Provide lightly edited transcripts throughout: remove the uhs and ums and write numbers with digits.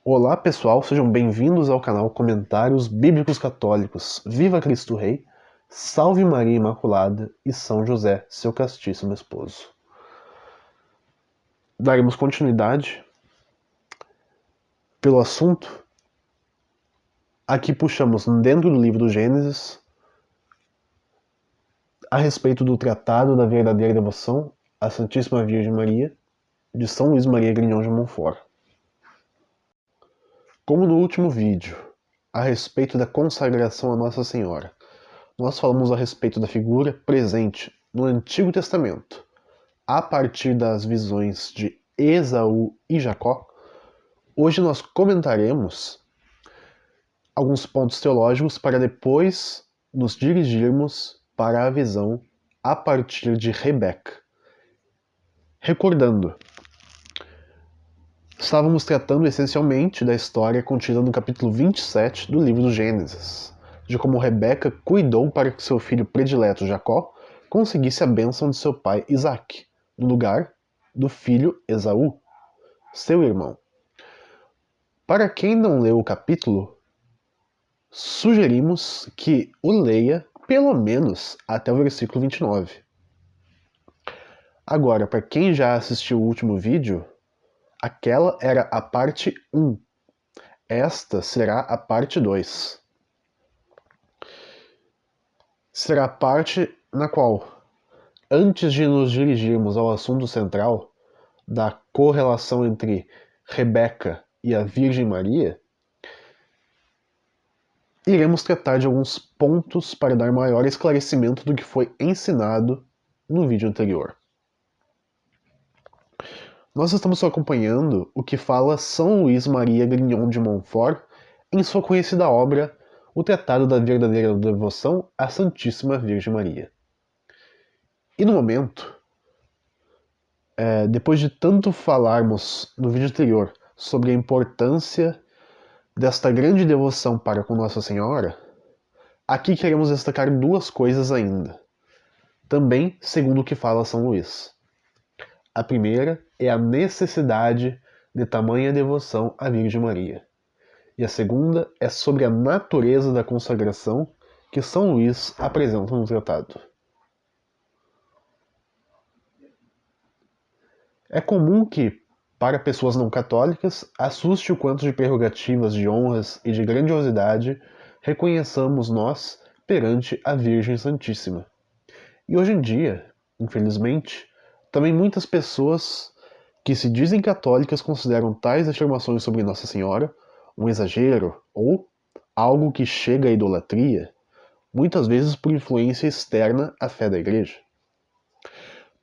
Olá pessoal, sejam bem-vindos ao canal Comentários Bíblicos Católicos. Viva Cristo Rei, Salve Maria Imaculada e São José, seu castíssimo esposo. Daremos continuidade pelo assunto. Aqui puxamos dentro do livro do Gênesis a respeito do Tratado da Verdadeira Devoção à Santíssima Virgem Maria, de São Luís Maria Grignion de Montfort. Como no último vídeo, a respeito da consagração a Nossa Senhora, nós falamos a respeito da figura presente no Antigo Testamento, a partir das visões de Esaú e Jacó. Hoje nós comentaremos alguns pontos teológicos para depois nos dirigirmos para a visão a partir de Rebeca. Recordando, estávamos tratando essencialmente da história contida no capítulo 27 do livro do Gênesis, de como Rebeca cuidou para que seu filho predileto Jacó conseguisse a bênção de seu pai Isaque, no lugar do filho Esaú, seu irmão. Para quem não leu o capítulo, sugerimos que o leia pelo menos até o versículo 29. Agora, para quem já assistiu o último vídeo, aquela era a parte 1. Esta será a parte 2. Será a parte na qual, antes de nos dirigirmos ao assunto central da correlação entre Rebeca e a Virgem Maria, iremos tratar de alguns pontos para dar maior esclarecimento do que foi ensinado no vídeo anterior. Nós estamos acompanhando o que fala São Luís Maria Grignion de Montfort em sua conhecida obra O Tratado da Verdadeira Devoção à Santíssima Virgem Maria. E no momento, depois de tanto falarmos no vídeo anterior sobre a importância desta grande devoção para com Nossa Senhora, aqui queremos destacar duas coisas ainda, também segundo o que fala São Luís. A primeira é a necessidade de tamanha devoção à Virgem Maria. E a segunda é sobre a natureza da consagração que São Luís apresenta no tratado. É comum que, para pessoas não católicas, assuste o quanto de prerrogativas, de honras e de grandiosidade reconheçamos nós perante a Virgem Santíssima. E hoje em dia, infelizmente, também muitas pessoas que se dizem católicas consideram tais afirmações sobre Nossa Senhora um exagero ou algo que chega à idolatria, muitas vezes por influência externa à fé da Igreja.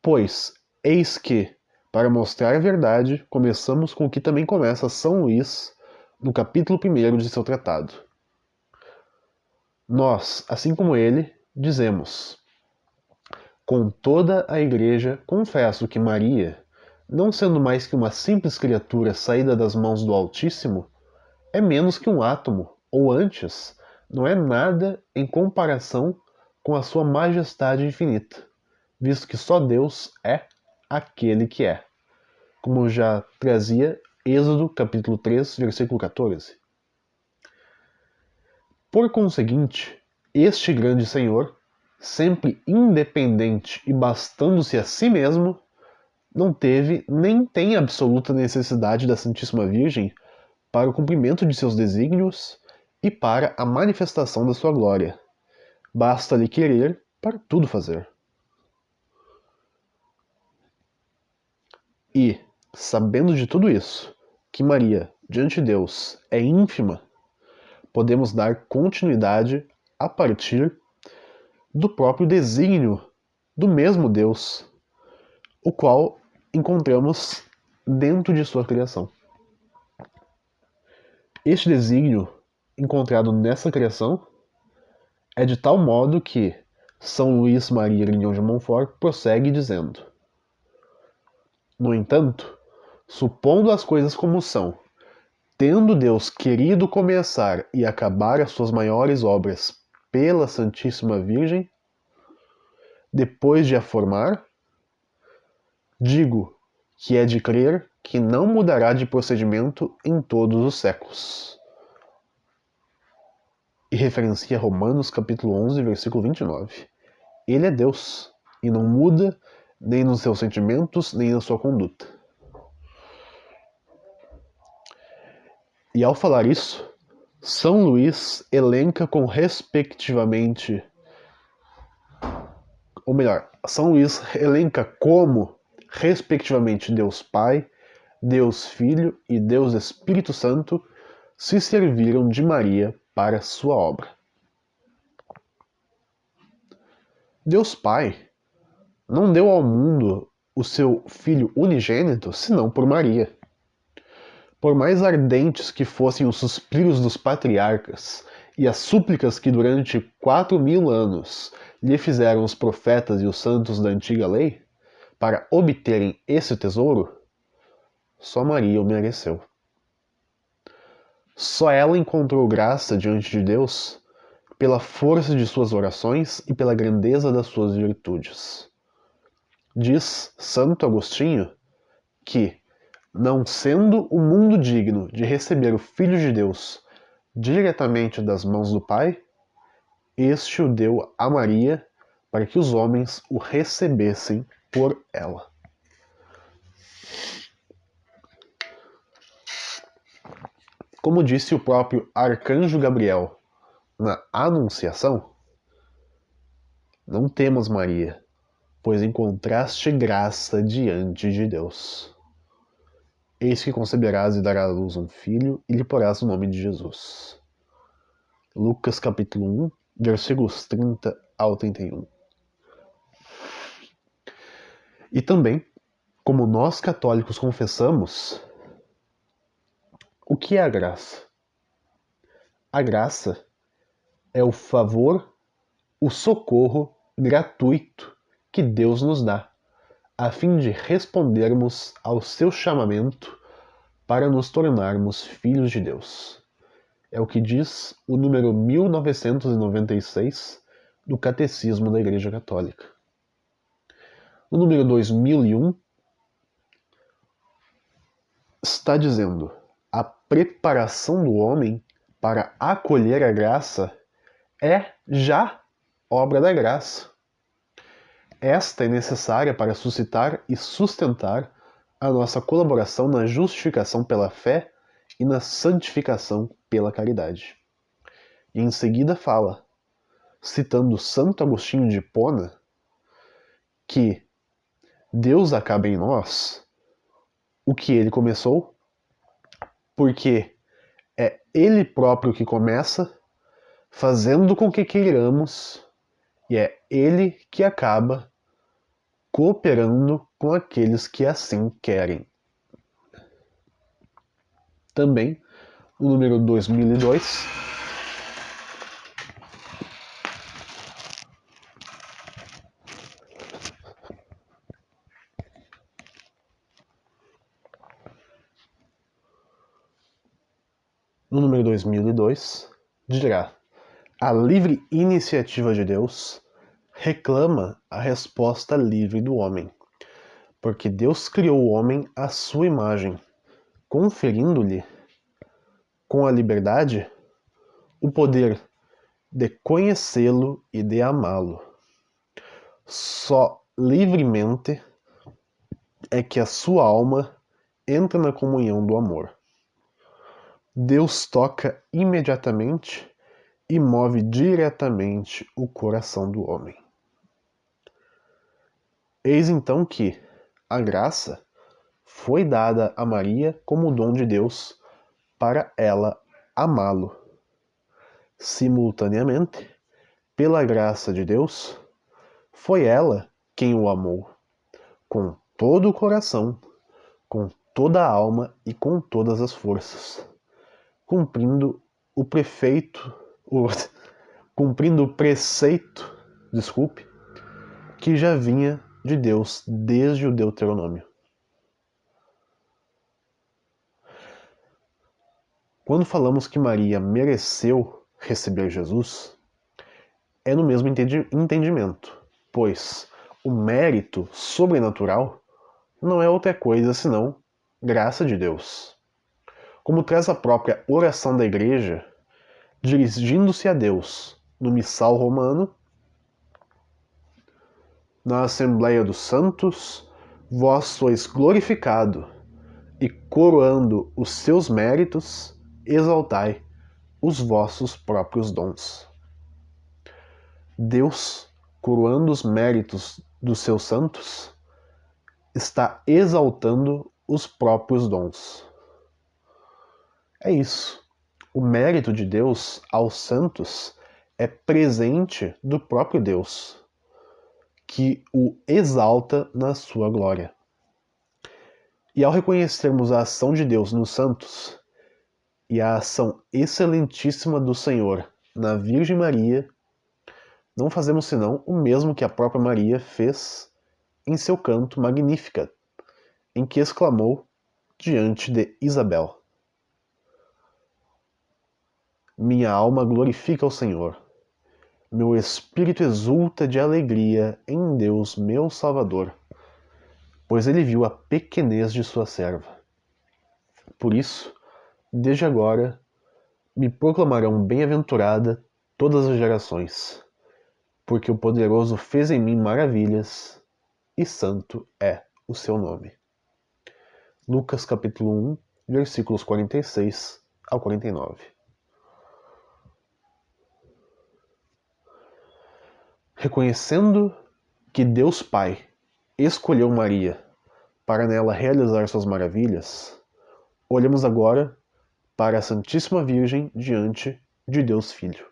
Pois, eis que, para mostrar a verdade, começamos com o que também começa São Luís no capítulo 1 de seu tratado. Nós, assim como ele, dizemos: com toda a Igreja confesso que Maria, não sendo mais que uma simples criatura saída das mãos do Altíssimo, é menos que um átomo, ou antes, não é nada em comparação com a sua majestade infinita, visto que só Deus é aquele que é, como já trazia Êxodo capítulo 3, versículo 14. Por conseguinte, este grande Senhor, sempre independente e bastando-se a si mesmo, não teve nem tem absoluta necessidade da Santíssima Virgem para o cumprimento de seus desígnios e para a manifestação da sua glória. Basta-lhe querer para tudo fazer. E, sabendo de tudo isso, que Maria, diante de Deus, é ínfima, podemos dar continuidade a partir do próprio desígnio do mesmo Deus, o qual encontramos dentro de sua criação. Este desígnio, encontrado nessa criação, é de tal modo que São Luís Maria Grignion de Montfort prossegue dizendo: no entanto, supondo as coisas como são, tendo Deus querido começar e acabar as suas maiores obras pela Santíssima Virgem, depois de a formar, digo que é de crer que não mudará de procedimento em todos os séculos. E referencia Romanos capítulo 11, versículo 29. Ele é Deus e não muda nem nos seus sentimentos, nem na sua conduta. E ao falar isso, São Luís elenca com respectivamente, ou melhor, São Luís elenca como, respectivamente, Deus Pai, Deus Filho e Deus Espírito Santo se serviram de Maria para sua obra. Deus Pai não deu ao mundo o seu Filho unigênito senão por Maria. Por mais ardentes que fossem os suspiros dos patriarcas e as súplicas que durante 4.000 anos lhe fizeram os profetas e os santos da antiga lei, para obterem esse tesouro, só Maria o mereceu. Só ela encontrou graça diante de Deus pela força de suas orações e pela grandeza das suas virtudes. Diz Santo Agostinho que, não sendo o mundo digno de receber o Filho de Deus diretamente das mãos do Pai, este o deu a Maria para que os homens o recebessem por ela. Como disse o próprio arcanjo Gabriel na Anunciação, não temas, Maria, pois encontraste graça diante de Deus. Eis que conceberás e darás à luz um filho, e lhe porás o nome de Jesus. Lucas capítulo 1, versículos 30 ao 31. E também, como nós católicos confessamos, o que é a graça? A graça é o favor, o socorro gratuito que Deus nos dá, a fim de respondermos ao seu chamamento para nos tornarmos filhos de Deus. É o que diz o número 1996 do Catecismo da Igreja Católica. O número 2001 está dizendo: a preparação do homem para acolher a graça é já obra da graça. Esta é necessária para suscitar e sustentar a nossa colaboração na justificação pela fé e na santificação pela caridade. E em seguida fala, citando Santo Agostinho de Hipona, que Deus acaba em nós o que ele começou, porque é ele próprio que começa, fazendo com que queiramos, e é ele que acaba cooperando com aqueles que assim querem. Também, o número 2002, dirá: a livre iniciativa de Deus reclama a resposta livre do homem, porque Deus criou o homem à sua imagem, conferindo-lhe, com a liberdade, o poder de conhecê-lo e de amá-lo. Só livremente é que a sua alma entra na comunhão do amor. Deus toca imediatamente e move diretamente o coração do homem. Eis então que a graça foi dada a Maria como dom de Deus para ela amá-lo. Simultaneamente, pela graça de Deus, foi ela quem o amou, com todo o coração, com toda a alma e com todas as forças, cumprindo o preceito, que já vinha de Deus desde o Deuteronômio. Quando falamos que Maria mereceu receber Jesus, é no mesmo entendimento, pois o mérito sobrenatural não é outra coisa senão graça de Deus. Como traz a própria oração da Igreja, dirigindo-se a Deus no missal romano, na Assembleia dos Santos, vós sois glorificado, e coroando os seus méritos, exaltai os vossos próprios dons. Deus, coroando os méritos dos seus santos, está exaltando os próprios dons. É isso. O mérito de Deus aos santos é presente do próprio Deus, que o exalta na sua glória. E ao reconhecermos a ação de Deus nos santos e a ação excelentíssima do Senhor na Virgem Maria, não fazemos senão o mesmo que a própria Maria fez em seu canto Magnificat, em que exclamou diante de Isabel: Minha alma glorifica o Senhor, meu espírito exulta de alegria em Deus meu Salvador, pois ele viu a pequenez de sua serva. Por isso, desde agora, me proclamarão bem-aventurada todas as gerações, porque o poderoso fez em mim maravilhas, e santo é o seu nome. Lucas capítulo 1, versículos 46 ao 49. Reconhecendo que Deus Pai escolheu Maria para nela realizar suas maravilhas, olhamos agora para a Santíssima Virgem diante de Deus Filho.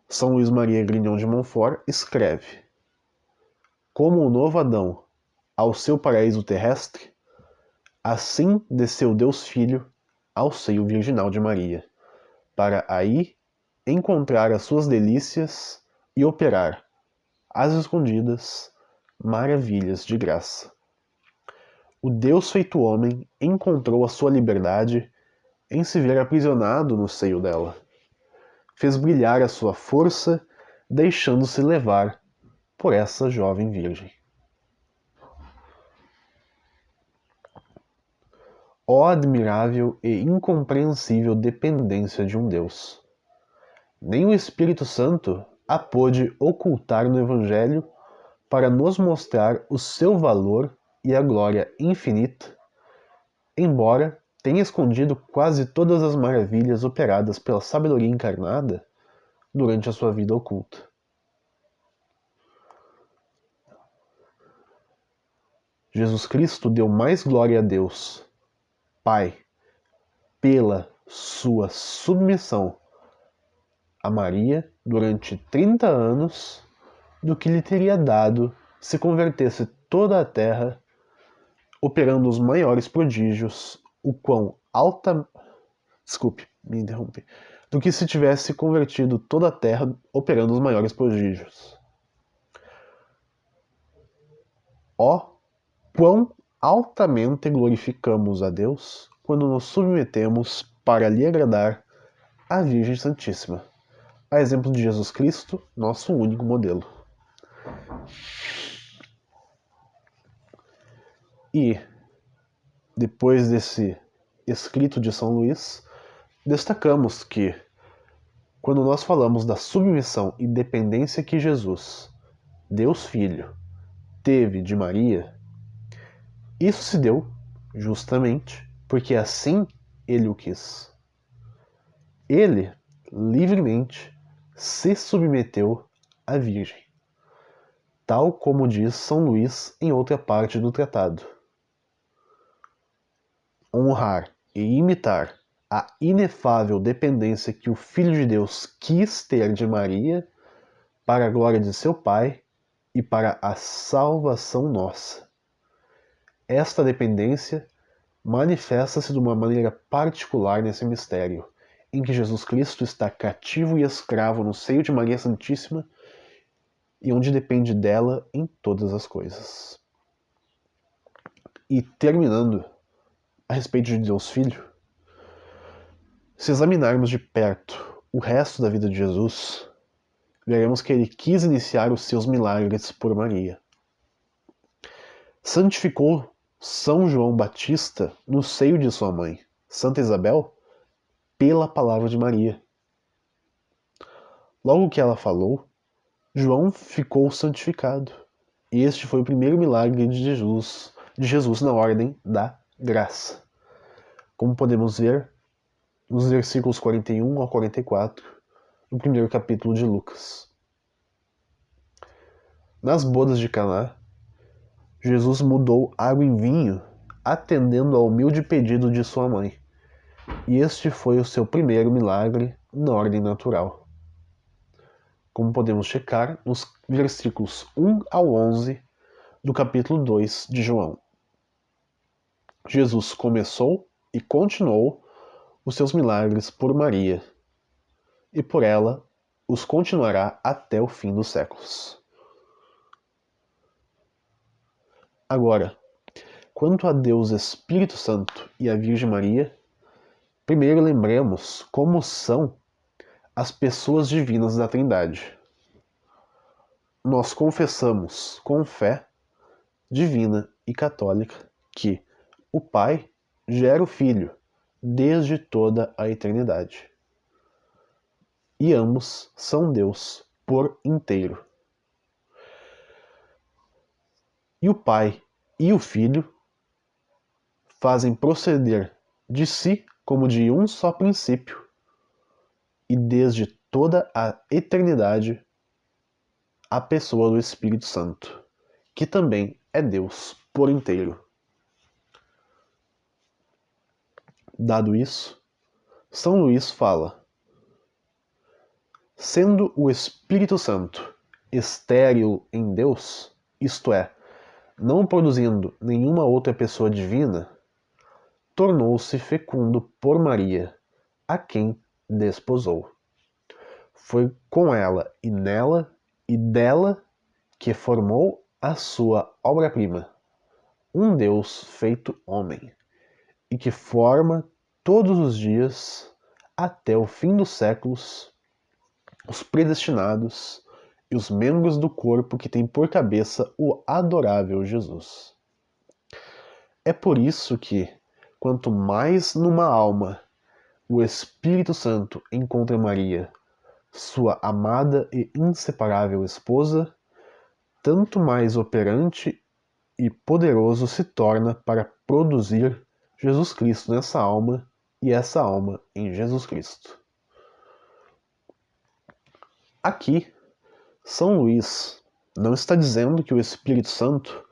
São Luís Maria Grignion de Montfort escreve: Como o novo Adão ao seu paraíso terrestre, assim desceu Deus Filho ao seio virginal de Maria, para aí encontrar as suas delícias e operar, às escondidas, maravilhas de graça. O Deus feito homem encontrou a sua liberdade em se ver aprisionado no seio dela. Fez brilhar a sua força, deixando-se levar por essa jovem virgem. Ó admirável e incompreensível dependência de um Deus! Nem o Espírito Santo a pôde ocultar no Evangelho para nos mostrar o seu valor e a glória infinita, embora tenha escondido quase todas as maravilhas operadas pela sabedoria encarnada durante a sua vida oculta. Jesus Cristo deu mais glória a Deus, Pai, pela sua submissão a Maria durante 30 anos, do que lhe teria dado se convertesse toda a terra, operando os maiores prodígios, o quão alta... Desculpe, me interrompi. Do que se tivesse convertido toda a terra, operando os maiores prodígios. Ó, quão altamente glorificamos a Deus quando nos submetemos para lhe agradar à Virgem Santíssima, a exemplo de Jesus Cristo, nosso único modelo. E, depois desse escrito de São Luís, destacamos que, quando nós falamos da submissão e dependência que Jesus, Deus Filho, teve de Maria, isso se deu justamente porque assim ele o quis. Ele, livremente, se submeteu à Virgem, tal como diz São Luís em outra parte do tratado. Honrar e imitar a inefável dependência que o Filho de Deus quis ter de Maria para a glória de seu Pai e para a salvação nossa. Esta dependência manifesta-se de uma maneira particular nesse mistério, em que Jesus Cristo está cativo e escravo no seio de Maria Santíssima e onde depende dela em todas as coisas. E terminando, a respeito de Deus Filho, se examinarmos de perto o resto da vida de Jesus, veremos que ele quis iniciar os seus milagres por Maria. santificou São João Batista no seio de sua mãe, Santa Isabel, pela palavra de Maria. Logo que ela falou, João ficou santificado. E este foi o primeiro milagre de Jesus na ordem da graça. Como podemos ver nos versículos 41 ao 44, no primeiro capítulo de Lucas. Nas bodas de Caná, Jesus mudou água em vinho, atendendo ao humilde pedido de sua mãe. E este foi o seu primeiro milagre na ordem natural. Como podemos checar nos versículos 1 ao 11 do capítulo 2 de João. Jesus começou e continuou os seus milagres por Maria, e por ela os continuará até o fim dos séculos. Agora, quanto a Deus Espírito Santo e a Virgem Maria, primeiro lembremos como são as pessoas divinas da Trindade. Nós confessamos com fé divina e católica que o Pai gera o Filho desde toda a eternidade. E ambos são Deus por inteiro. E o Pai e o Filho fazem proceder de si como de um só princípio, e desde toda a eternidade a pessoa do Espírito Santo, que também é Deus por inteiro. Dado isso, São Luís fala: sendo o Espírito Santo estéril em Deus, isto é, não produzindo nenhuma outra pessoa divina, tornou-se fecundo por Maria, a quem desposou. Foi com ela e nela e dela que formou a sua obra-prima, um Deus feito homem, e que forma todos os dias, até o fim dos séculos, os predestinados e os membros do corpo que tem por cabeça o adorável Jesus. É por isso que, quanto mais numa alma o Espírito Santo encontra Maria, sua amada e inseparável esposa, tanto mais operante e poderoso se torna para produzir Jesus Cristo nessa alma e essa alma em Jesus Cristo. Aqui, São Luís não está dizendo que o Espírito Santo,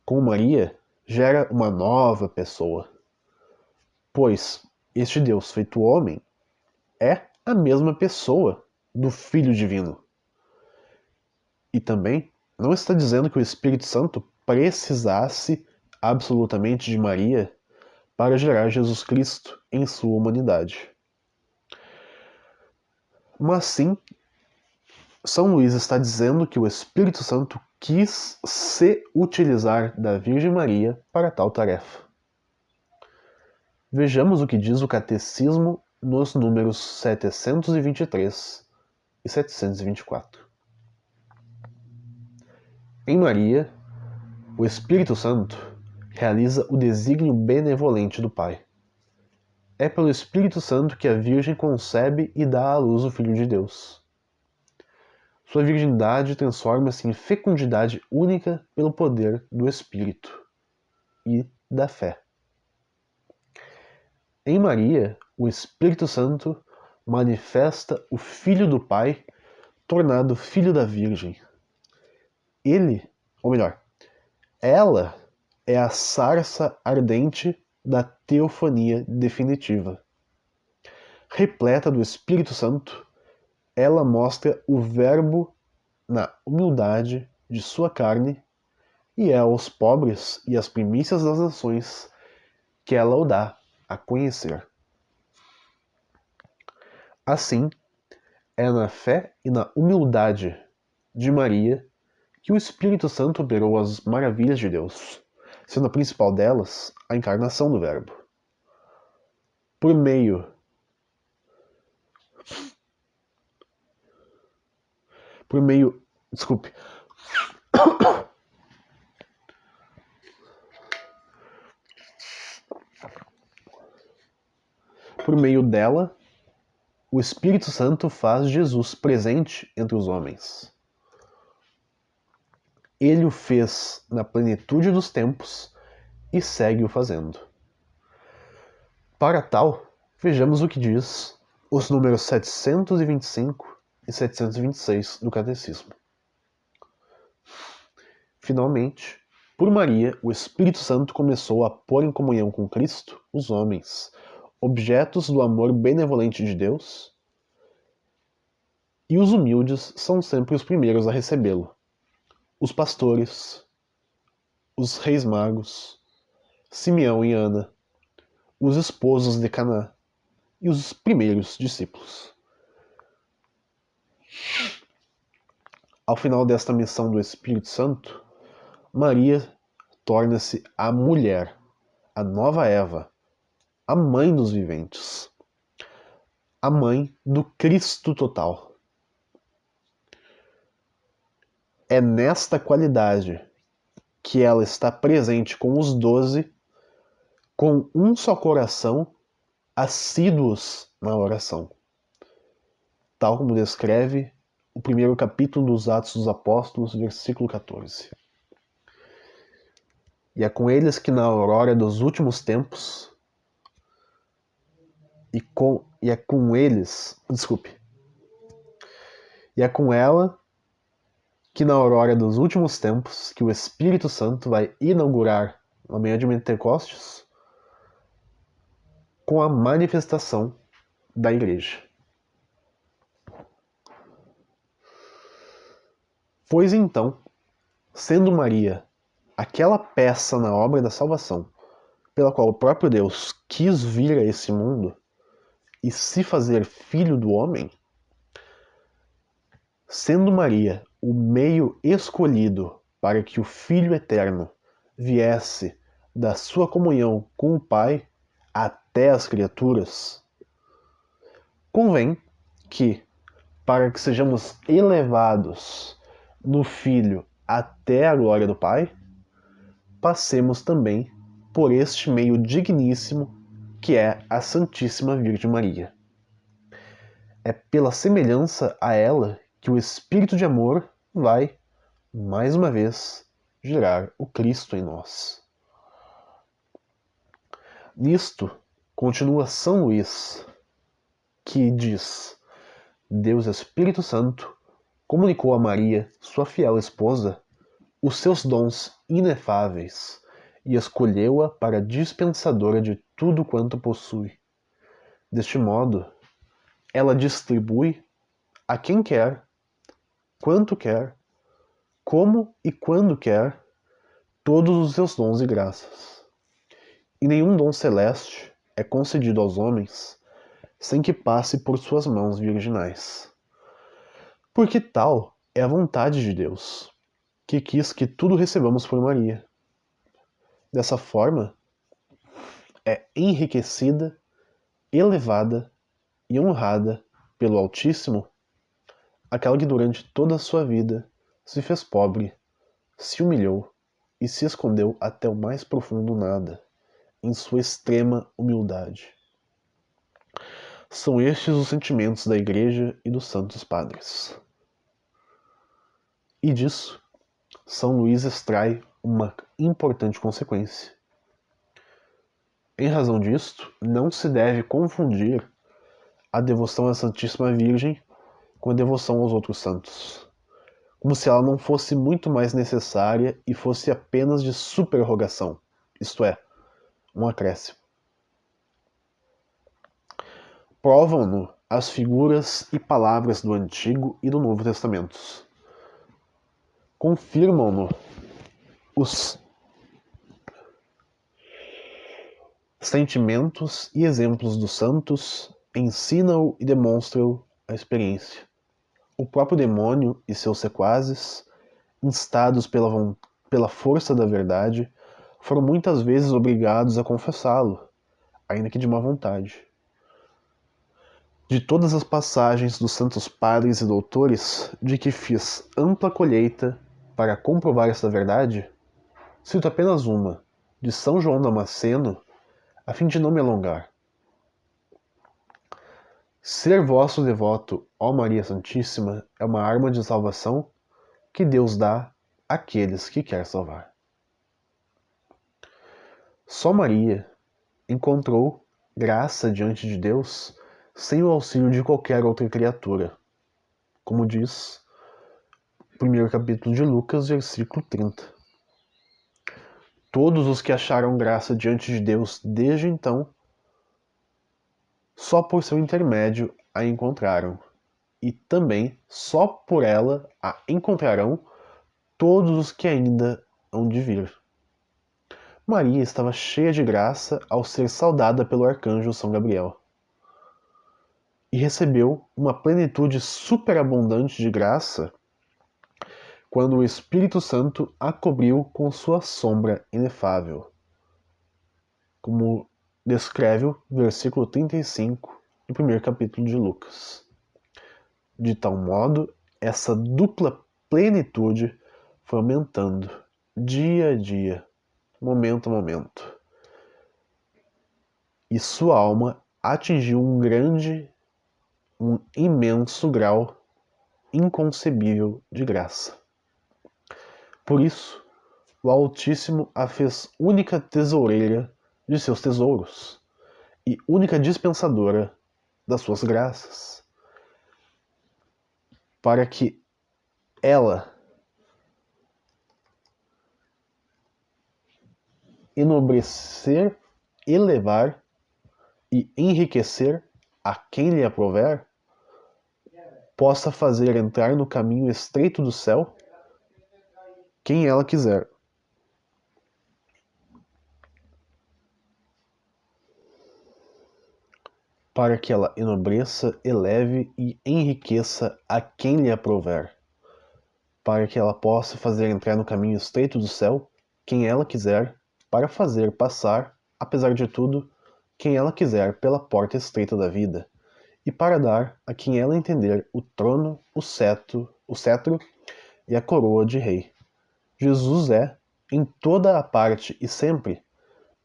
com Maria, gera uma nova pessoa, pois este Deus feito homem é a mesma pessoa do Filho Divino. E também não está dizendo que o Espírito Santo precisasse absolutamente de Maria para gerar Jesus Cristo em sua humanidade. Mas sim, São Luís está dizendo que o Espírito Santo quis se utilizar da Virgem Maria para tal tarefa. Vejamos o que diz o Catecismo nos números 723 e 724. Em Maria, o Espírito Santo realiza o desígnio benevolente do Pai. É pelo Espírito Santo que a Virgem concebe e dá à luz o Filho de Deus. Sua virgindade transforma-se em fecundidade única pelo poder do Espírito e da fé. Em Maria, o Espírito Santo manifesta o Filho do Pai, tornado Filho da Virgem. Ele, ou melhor, ela é a sarça ardente da teofania definitiva. Repleta do Espírito Santo, ela mostra o Verbo na humildade de sua carne e é aos pobres e às primícias das nações que ela o dá a conhecer. Assim, é na fé e na humildade de Maria que o Espírito Santo operou as maravilhas de Deus, sendo a principal delas a encarnação do Verbo. Por meio desculpe. por meio dela, o Espírito Santo faz Jesus presente entre os homens. Ele o fez na plenitude dos tempos e segue o fazendo. Para tal, vejamos o que diz os números 725 e 726 do Catecismo. Finalmente, por Maria, o Espírito Santo começou a pôr em comunhão com Cristo os homens, objetos do amor benevolente de Deus, e os humildes são sempre os primeiros a recebê-lo. Os pastores, os reis magos, Simeão e Ana, os esposos de Caná e os primeiros discípulos. Ao final desta missão do Espírito Santo, Maria torna-se a mulher, a nova Eva, a mãe dos viventes, a mãe do Cristo total. É nesta qualidade que ela está presente com os 12, com um só coração, assíduos na oração, tal como descreve o primeiro capítulo dos Atos dos Apóstolos, versículo 14. E é com eles que na aurora dos últimos tempos, e é com ela que na aurora dos últimos tempos que o Espírito Santo vai inaugurar na manhã de Pentecostes com a manifestação da Igreja. Pois então, sendo Maria aquela peça na obra da salvação pela qual o próprio Deus quis vir a esse mundo e se fazer filho do homem, sendo Maria o meio escolhido para que o Filho Eterno viesse da sua comunhão com o Pai até as criaturas, convém que, para que sejamos elevados no Filho até a glória do Pai, passemos também por este meio digníssimo que é a Santíssima Virgem Maria. É pela semelhança a ela que o Espírito de amor vai, mais uma vez, gerar o Cristo em nós. Nisto, continua São Luís, que diz: Deus Espírito Santo comunicou a Maria, sua fiel esposa, os seus dons inefáveis e escolheu-a para dispensadora de tudo quanto possui. Deste modo, ela distribui a quem quer, quanto quer, como e quando quer, todos os seus dons e graças. E nenhum dom celeste é concedido aos homens sem que passe por suas mãos virginais. Porque tal é a vontade de Deus, que quis que tudo recebamos por Maria. Dessa forma, é enriquecida, elevada e honrada pelo Altíssimo aquela que durante toda a sua vida se fez pobre, se humilhou e se escondeu até o mais profundo nada, em sua extrema humildade. São estes os sentimentos da Igreja e dos Santos Padres. E disso, São Luís extrai uma importante consequência. Em razão disto, não se deve confundir a devoção à Santíssima Virgem com a devoção aos outros santos, como se ela não fosse muito mais necessária e fosse apenas de superrogação, isto é, um acréscimo. Provam-no as figuras e palavras do Antigo e do Novo Testamentos. Confirmam-no os sentimentos e exemplos dos santos, ensinam-o e demonstram a experiência. O próprio demônio e seus sequazes, instados pela força da verdade, foram muitas vezes obrigados a confessá-lo, ainda que de má vontade. De todas as passagens dos santos padres e doutores de que fiz ampla colheita para comprovar esta verdade, cito apenas uma, de São João Damasceno, a fim de não me alongar. Ser vosso devoto, ó Maria Santíssima, é uma arma de salvação que Deus dá àqueles que quer salvar. Só Maria encontrou graça diante de Deus sem o auxílio de qualquer outra criatura, como diz o primeiro capítulo de Lucas, versículo 30. Todos os que acharam graça diante de Deus desde então, só por seu intermédio a encontraram, e também só por ela a encontrarão todos os que ainda hão de vir. Maria estava cheia de graça ao ser saudada pelo arcanjo São Gabriel, e recebeu uma plenitude superabundante de graça quando o Espírito Santo a cobriu com sua sombra inefável, como descreve o versículo 35 do primeiro capítulo de Lucas. De tal modo, essa dupla plenitude foi aumentando dia a dia, momento a momento, e sua alma atingiu um imenso grau inconcebível de graça. Por isso, o Altíssimo a fez única tesoureira de seus tesouros e única dispensadora das suas graças, para que ela enobrecer, elevar e enriquecer a quem lhe aprouver, possa fazer entrar no caminho estreito do céu quem ela quiser. Para que ela enobreça, eleve e enriqueça a quem lhe aprouver, para que ela possa fazer entrar no caminho estreito do céu quem ela quiser, para fazer passar, apesar de tudo, quem ela quiser pela porta estreita da vida, e para dar a quem ela entender o trono, o cetro e a coroa de rei. Jesus é, em toda a parte e sempre,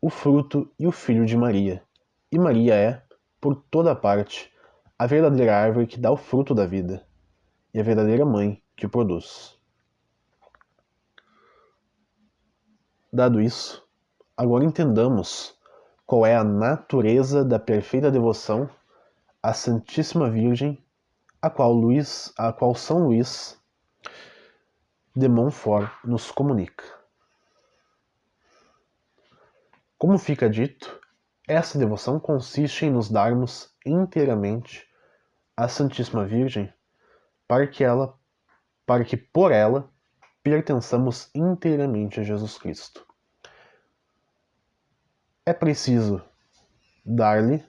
o fruto e o filho de Maria, e Maria é, por toda a parte, a verdadeira árvore que dá o fruto da vida, e a verdadeira mãe que o produz. Dado isso, agora entendamos qual é a natureza da perfeita devoção à Santíssima Virgem, a qual São Luís de Montfort nos comunica. Como fica dito, essa devoção consiste em nos darmos inteiramente à Santíssima Virgem para que por ela pertençamos inteiramente a Jesus Cristo. É preciso dar-lhe,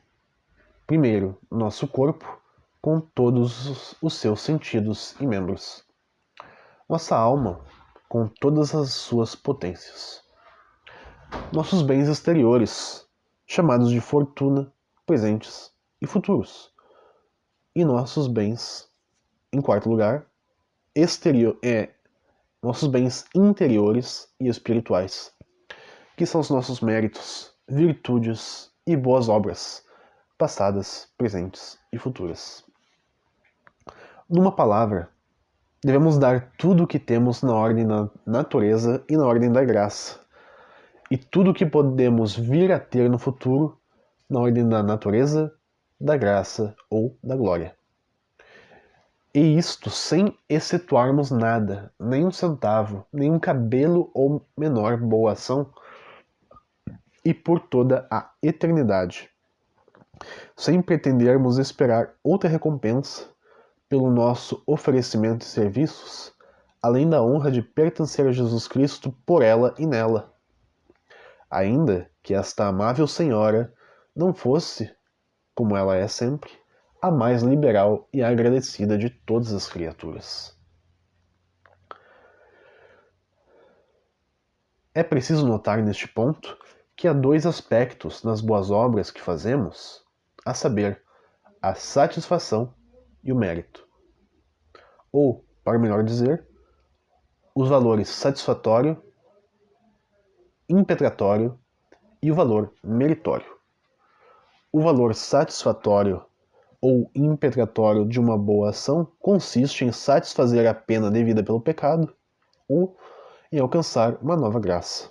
primeiro, nosso corpo com todos os seus sentidos e membros, nossa alma com todas as suas potências, nossos bens exteriores, chamados de fortuna, presentes e futuros, e nossos bens, em quarto lugar, nossos bens interiores e espirituais, que são os nossos méritos, virtudes e boas obras, passadas, presentes e futuras. Numa palavra, devemos dar tudo o que temos na ordem da natureza e na ordem da graça, e tudo o que podemos vir a ter no futuro na ordem da natureza, da graça ou da glória. E isto sem excetuarmos nada, nem um centavo, nem um cabelo ou menor boa ação, e por toda a eternidade, sem pretendermos esperar outra recompensa pelo nosso oferecimento de serviços, além da honra de pertencer a Jesus Cristo por ela e nela. Ainda que esta amável senhora não fosse, como ela é sempre, a mais liberal e agradecida de todas as criaturas. É preciso notar neste ponto que há dois aspectos nas boas obras que fazemos, a saber, a satisfação e o mérito. Ou, para melhor dizer, os valores satisfatório, impetratório e o valor meritório. O valor satisfatório ou impetratório de uma boa ação consiste em satisfazer a pena devida pelo pecado ou em alcançar uma nova graça.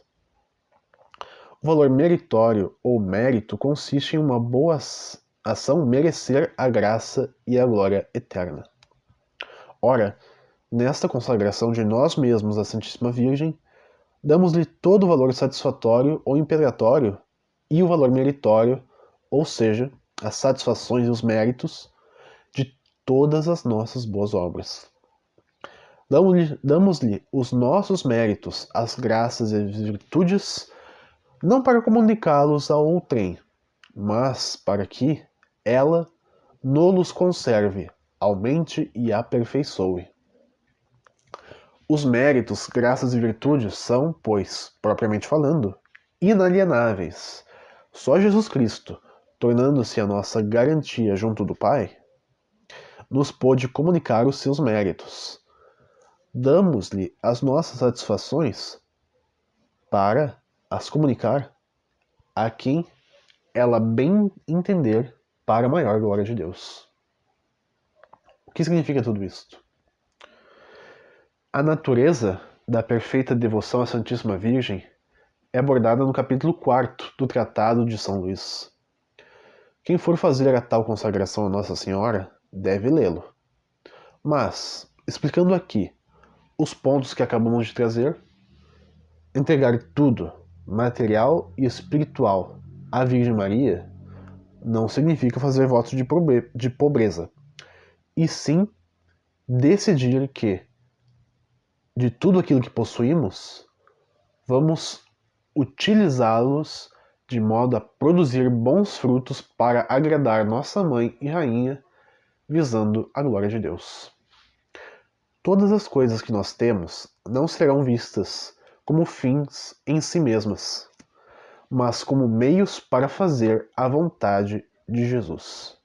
O valor meritório ou mérito consiste em uma boa ação merecer a graça e a glória eterna. Ora, nesta consagração de nós mesmos à Santíssima Virgem, damos-lhe todo o valor satisfatório ou impetratório e o valor meritório, ou seja, as satisfações e os méritos de todas as nossas boas obras. Damos-lhe os nossos méritos, as graças e as virtudes, não para comunicá-los a outrem, mas para que ela nos conserve, aumente e aperfeiçoe. Os méritos, graças e virtudes são, pois, propriamente falando, inalienáveis. Só Jesus Cristo, tornando-se a nossa garantia junto do Pai, nos pôde comunicar os seus méritos. Damos-lhe as nossas satisfações para as comunicar a quem ela bem entender para a maior glória de Deus. O que significa tudo isto? A natureza da perfeita devoção à Santíssima Virgem é abordada no capítulo 4 do Tratado de São Luís. Quem for fazer a tal consagração a Nossa Senhora deve lê-lo. Mas, explicando aqui os pontos que acabamos de trazer, entregar tudo, material e espiritual, à Virgem Maria não significa fazer votos de pobreza, e sim decidir que, de tudo aquilo que possuímos, vamos utilizá-los de modo a produzir bons frutos para agradar nossa Mãe e Rainha, visando a glória de Deus. Todas as coisas que nós temos não serão vistas como fins em si mesmas, mas como meios para fazer a vontade de Jesus.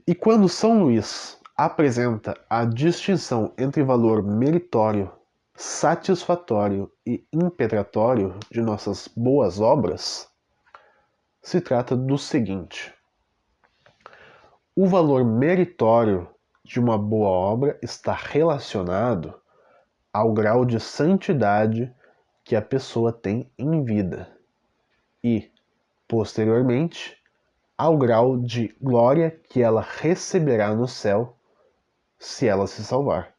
E quando São Luís apresenta a distinção entre valor meritório, satisfatório e impetratório de nossas boas obras, se trata do seguinte: o valor meritório de uma boa obra está relacionado ao grau de santidade que a pessoa tem em vida e, posteriormente, ao grau de glória que ela receberá no céu se ela se salvar.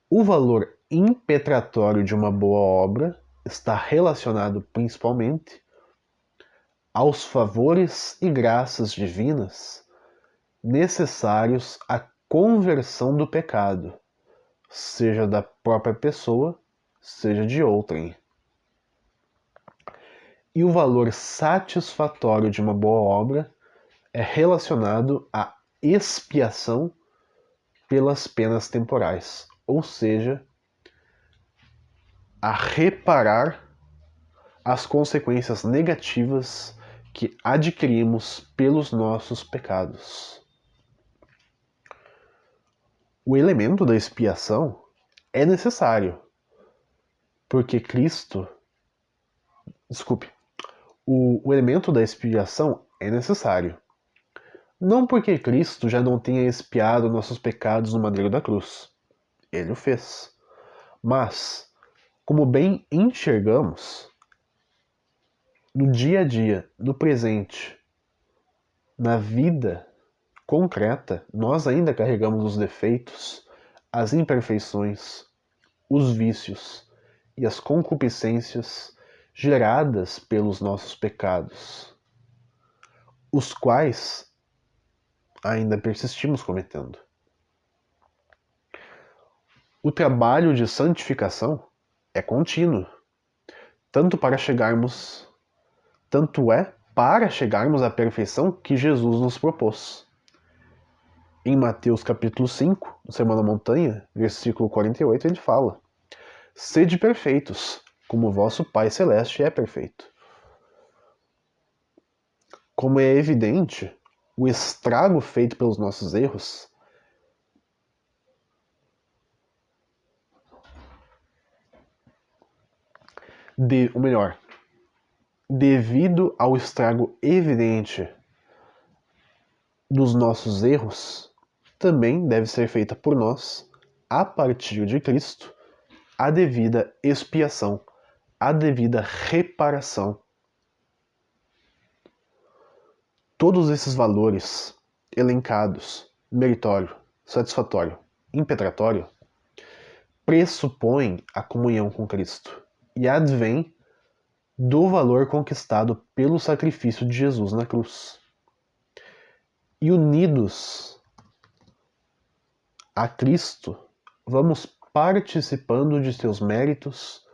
O valor impetratório de uma boa obra está relacionado principalmente aos favores e graças divinas necessários à conversão do pecado, seja da própria pessoa, seja de outrem. E o valor satisfatório de uma boa obra é relacionado à expiação pelas penas temporais, ou seja, a reparar as consequências negativas que adquirimos pelos nossos pecados. O elemento da expiação é necessário, porque o elemento da expiação é necessário. Não porque Cristo já não tenha expiado nossos pecados no madeiro da cruz. Ele o fez. Mas, como bem enxergamos, no dia a dia, no presente, na vida concreta, nós ainda carregamos os defeitos, as imperfeições, os vícios e as concupiscências geradas pelos nossos pecados, os quais ainda persistimos cometendo. O trabalho de santificação é contínuo, tanto é para chegarmos à perfeição que Jesus nos propôs. Em Mateus capítulo 5, no Sermão da Montanha, versículo 48, ele fala: sede perfeitos, como vosso Pai Celeste é perfeito. Como é evidente, o estrago feito pelos nossos erros devido ao estrago evidente dos nossos erros, também deve ser feita por nós, a partir de Cristo, a devida expiação, a devida reparação. Todos esses valores elencados, meritório, satisfatório, impetratório, pressupõem a comunhão com Cristo e advém do valor conquistado pelo sacrifício de Jesus na cruz. E unidos a Cristo, vamos participando de seus méritos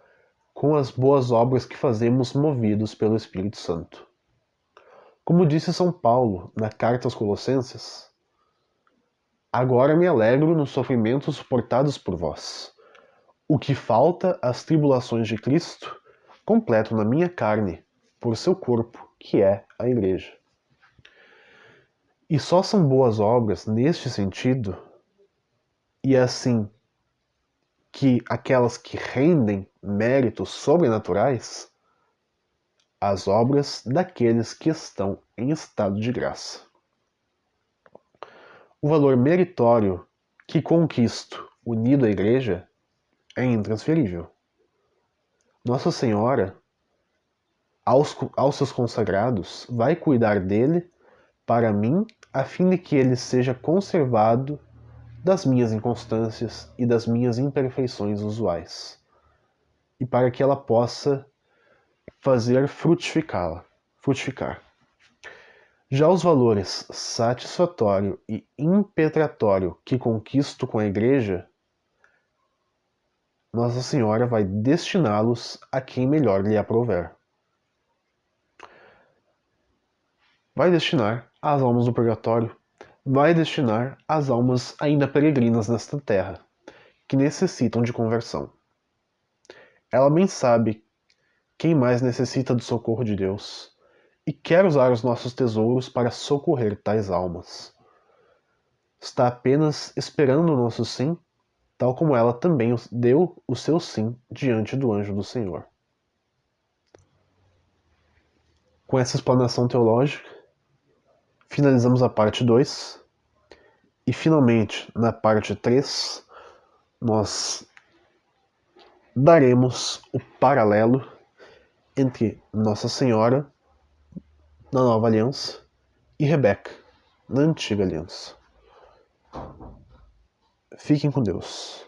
com as boas obras que fazemos movidos pelo Espírito Santo. Como disse São Paulo na carta aos Colossenses, agora me alegro nos sofrimentos suportados por vós. O que falta às tribulações de Cristo, completo na minha carne, por seu corpo, que é a Igreja. E só são boas obras neste sentido, e assim que aquelas que rendem méritos sobrenaturais, as obras daqueles que estão em estado de graça. O valor meritório que conquisto unido à Igreja é intransferível. Nossa Senhora, aos seus consagrados, vai cuidar dele para mim, a fim de que ele seja conservado das minhas inconstâncias e das minhas imperfeições usuais, e para que ela possa fazer frutificar. Já os valores satisfatório e impetratório que conquisto com a Igreja, Nossa Senhora vai destiná-los a quem melhor lhe aprouver. Vai destinar às almas do purgatório, vai destinar às almas ainda peregrinas nesta terra, que necessitam de conversão. Ela bem sabe quem mais necessita do socorro de Deus e quer usar os nossos tesouros para socorrer tais almas. Está apenas esperando o nosso sim, tal como ela também deu o seu sim diante do anjo do Senhor. Com essa explanação teológica, finalizamos a parte 2 e finalmente na parte 3 nós daremos o paralelo entre Nossa Senhora na Nova Aliança e Rebeca na Antiga Aliança. Fiquem com Deus.